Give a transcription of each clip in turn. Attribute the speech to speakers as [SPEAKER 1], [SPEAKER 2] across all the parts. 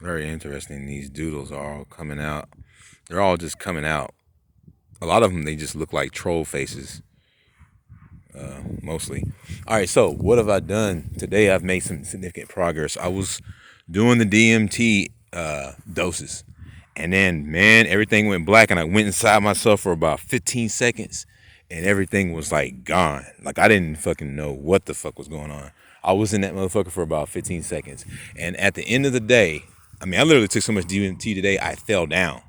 [SPEAKER 1] Very interesting. These doodles are all coming out. They're all just coming out. A lot of them, they just look like troll faces, mostly. All right, so what have I done? Today I've made some significant progress. I was doing the DMT doses. And then, man, everything went black, and I went inside myself for about 15 seconds, and everything was like gone. Like I didn't fucking know what the fuck was going on. I was in that motherfucker for about 15 seconds. And at the end of the day, I mean, I literally took so much DMT today, I fell down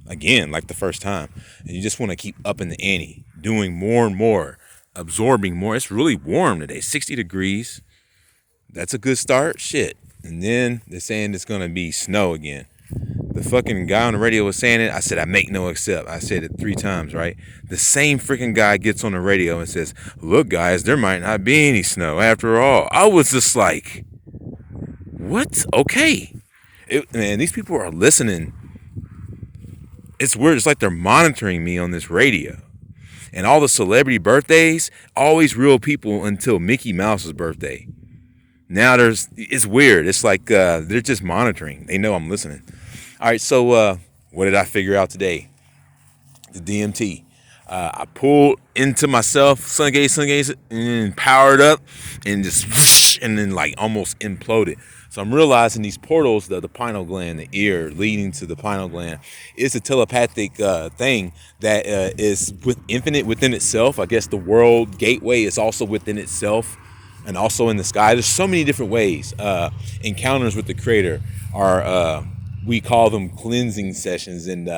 [SPEAKER 1] again, like the first time. And you just want to keep upping the ante, doing more and more, absorbing more. It's really warm today, 60 degrees. That's a good start. Shit. And then they're saying it's going to be snow again. The fucking guy on the radio was saying it. I said, I make no accept. I said it 3 times, right? The same freaking guy gets on the radio and says, look, guys, there might not be any snow after all. I was just like, what? Okay. Man, these people are listening. It's weird. It's like they're monitoring me on this radio. And all the celebrity birthdays, always real people until Mickey Mouse's birthday. Now it's weird. It's like they're just monitoring. They know I'm listening. All right, so what did I figure out today? The DMT. I pulled into myself, sun gaze, and powered up, and just whoosh, and then like almost imploded. So I'm realizing these portals, the pineal gland, the ear leading to the pineal gland, is a telepathic thing that is infinite within itself. I guess the world gateway is also within itself, and also in the sky. There's so many different ways. Encounters with the Creator are. We call them cleansing sessions, and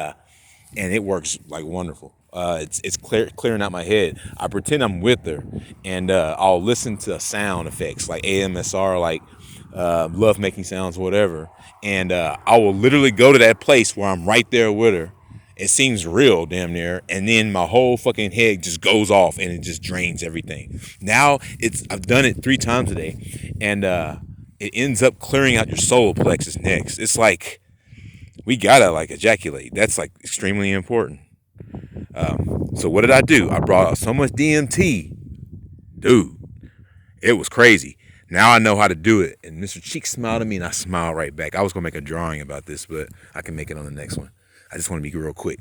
[SPEAKER 1] it works like wonderful. It's clearing out my head. I pretend I'm with her, and I'll listen to sound effects like AMSR, like love making sounds, whatever. And I will literally go to that place where I'm right there with her. It seems real, damn near, and then my whole fucking head just goes off, and it just drains everything. Now I've done it 3 times today, and it ends up clearing out your solar plexus next. It's like we gotta like ejaculate. That's like extremely important. So what did I do? I brought out so much DMT, dude. It was crazy. Now I know how to do it. And Mr. Cheek smiled at me, and I smiled right back. I was gonna make a drawing about this, but I can make it on the next one. I just want to be real quick.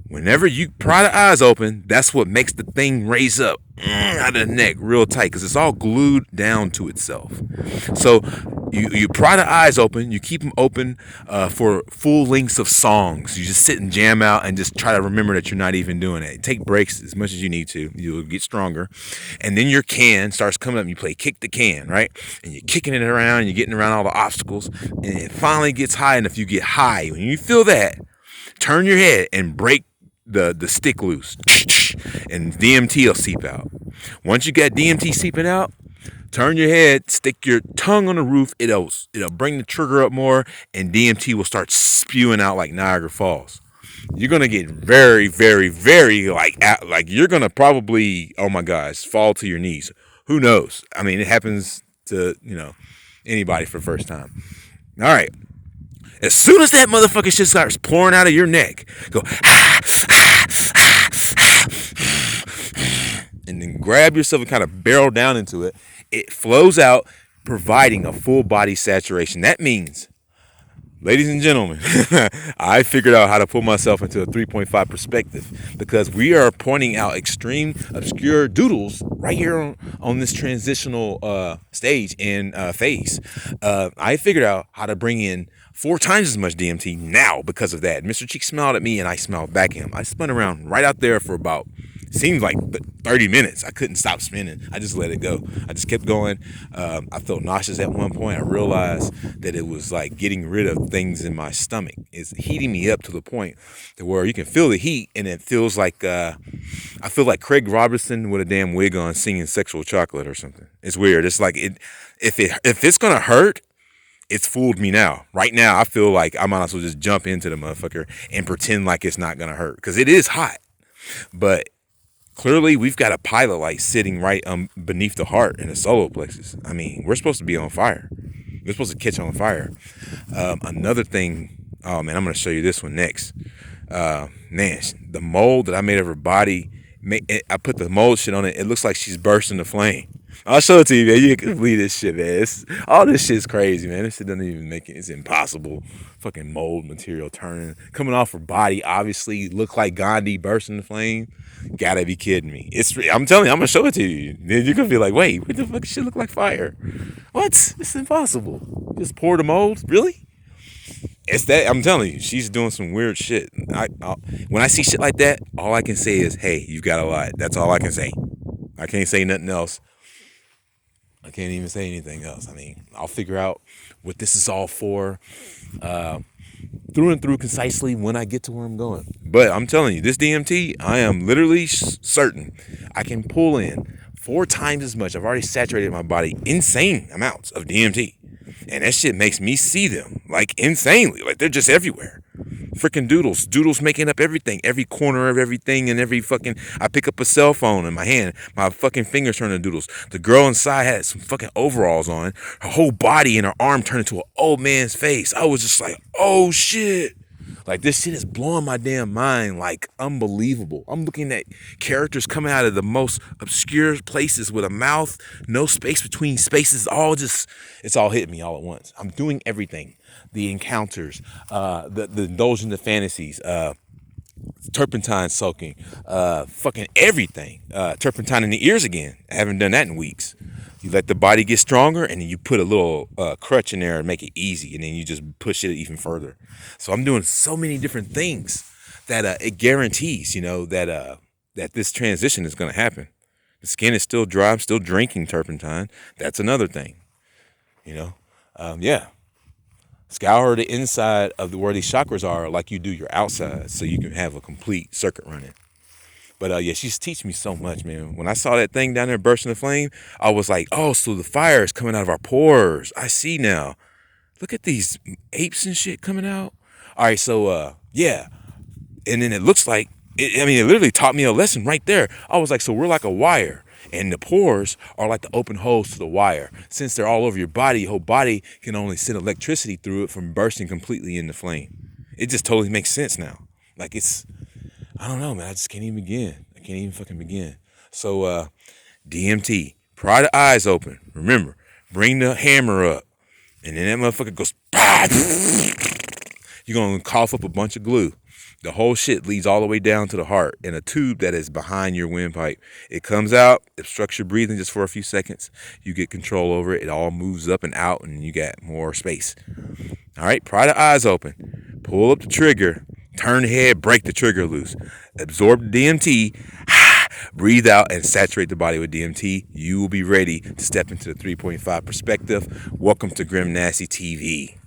[SPEAKER 1] Whenever you pry the eyes open, that's what makes the thing raise up out of the neck real tight, because it's all glued down to itself. So you pry the eyes open, you keep them open for full lengths of songs. You just sit and jam out and just try to remember that you're not even doing it. Take breaks as much as you need to. You'll get stronger. And then your can starts coming up, and you play kick the can, right? And you're kicking it around, you're getting around all the obstacles, and it finally gets high enough. You get high. When you feel that, turn your head and break the stick loose, and DMT will seep out. Once you got DMT seeping out, turn your head, stick your tongue on the roof. It'll bring the trigger up more, and DMT will start spewing out like Niagara Falls. You're gonna get very, very, very like you're gonna probably, oh my gosh, fall to your knees. Who knows? I mean, it happens to anybody for the first time. All right. As soon as that motherfucking shit starts pouring out of your neck, go and then grab yourself and kind of barrel down into it. It flows out, providing a full body saturation. That means, ladies and gentlemen, I figured out how to put myself into a 3.5 perspective, because we are pointing out extreme, obscure doodles right here on this transitional stage and phase. I figured out how to bring in 4 times as much DMT now because of that. Mr. Cheek smiled at me, and I smiled back at him. I spun around right out there for about, seemed like 30 minutes. I couldn't stop spinning. I just let it go. I just kept going. I felt nauseous at one point. I realized that it was like getting rid of things in my stomach. It's heating me up to the point to where you can feel the heat, and it feels like I feel like Craig Robertson with a damn wig on singing Sexual Chocolate or something. It's weird. It's like if it's gonna hurt, it's fooled me now. Right now, I feel like I might as well just jump into the motherfucker and pretend like it's not gonna hurt, because it is hot. But clearly, we've got a pilot light sitting right beneath the heart in the solar plexus. I mean, we're supposed to be on fire. We're supposed to catch on fire. Another thing, oh man, I'm gonna show you this one next. Man, the mold that I made of her body, I put the mold shit on it. It looks like she's bursting the flame. I'll show it to you, man. You can believe this shit, man. All this shit's crazy, man. This shit doesn't even make it. It's impossible. Fucking mold material turning, coming off her body. Obviously, look like Gandhi bursting the flame. Gotta be kidding me. I'm telling you, I'm gonna show it to you. Then you're gonna be like, wait, what the fuck? Shit look like fire? What? It's impossible. Just pour the mold, really? It's that. I'm telling you, she's doing some weird shit. When I see shit like that, all I can say is, hey, you've got a lot. That's all I can say. I can't say nothing else. I can't even say anything else. I mean, I'll figure out what this is all for through and through concisely when I get to where I'm going. But I'm telling you, this DMT, I am literally certain I can pull in 4 times as much. I've already saturated my body insane amounts of DMT. And that shit makes me see them like insanely. Like they're just everywhere. Freaking doodles. Doodles making up everything. Every corner of everything and every fucking... I pick up a cell phone in my hand. My fucking fingers turn to doodles. The girl inside had some fucking overalls on. Her whole body and her arm turned into an old man's face. I was just like, oh shit. Like this shit is blowing my damn mind like unbelievable. I'm looking at characters coming out of the most obscure places with a mouth, no space between spaces, it's all hitting me all at once. I'm doing everything. The encounters, the indulging the fantasies, turpentine soaking, fucking everything. Turpentine in the ears again. I haven't done that in weeks. You let the body get stronger, and then you put a little crutch in there and make it easy, and then you just push it even further. So I'm doing so many different things that it guarantees, that this transition is going to happen. The skin is still dry. I'm still drinking turpentine. That's another thing, yeah. Scour the inside of where these chakras are like you do your outside, so you can have a complete circuit running. But yeah, she's teaching me so much, man. When I saw that thing down there bursting the flame, I was like, oh, so the fire is coming out of our pores. I see now. Look at these apes and shit coming out. All right, so yeah. And then it looks like, it literally taught me a lesson right there. I was like, so we're like a wire. And the pores are like the open holes to the wire. Since they're all over your body, your whole body can only send electricity through it from bursting completely in the flame. It just totally makes sense now. Like I don't know, man. I just can't even begin. I can't even fucking begin. So, DMT. Pry the eyes open. Remember, bring the hammer up. And then that motherfucker goes, bah! You're going to cough up a bunch of glue. The whole shit leads all the way down to the heart in a tube that is behind your windpipe. It comes out, obstructs your breathing just for a few seconds. You get control over it. It all moves up and out, and you got more space. All right, pry the eyes open. Pull up the trigger. Turn the head, break the trigger loose. Absorb the DMT, breathe out, and saturate the body with DMT. You will be ready to step into the 3.5 perspective. Welcome to Grimnasty TV.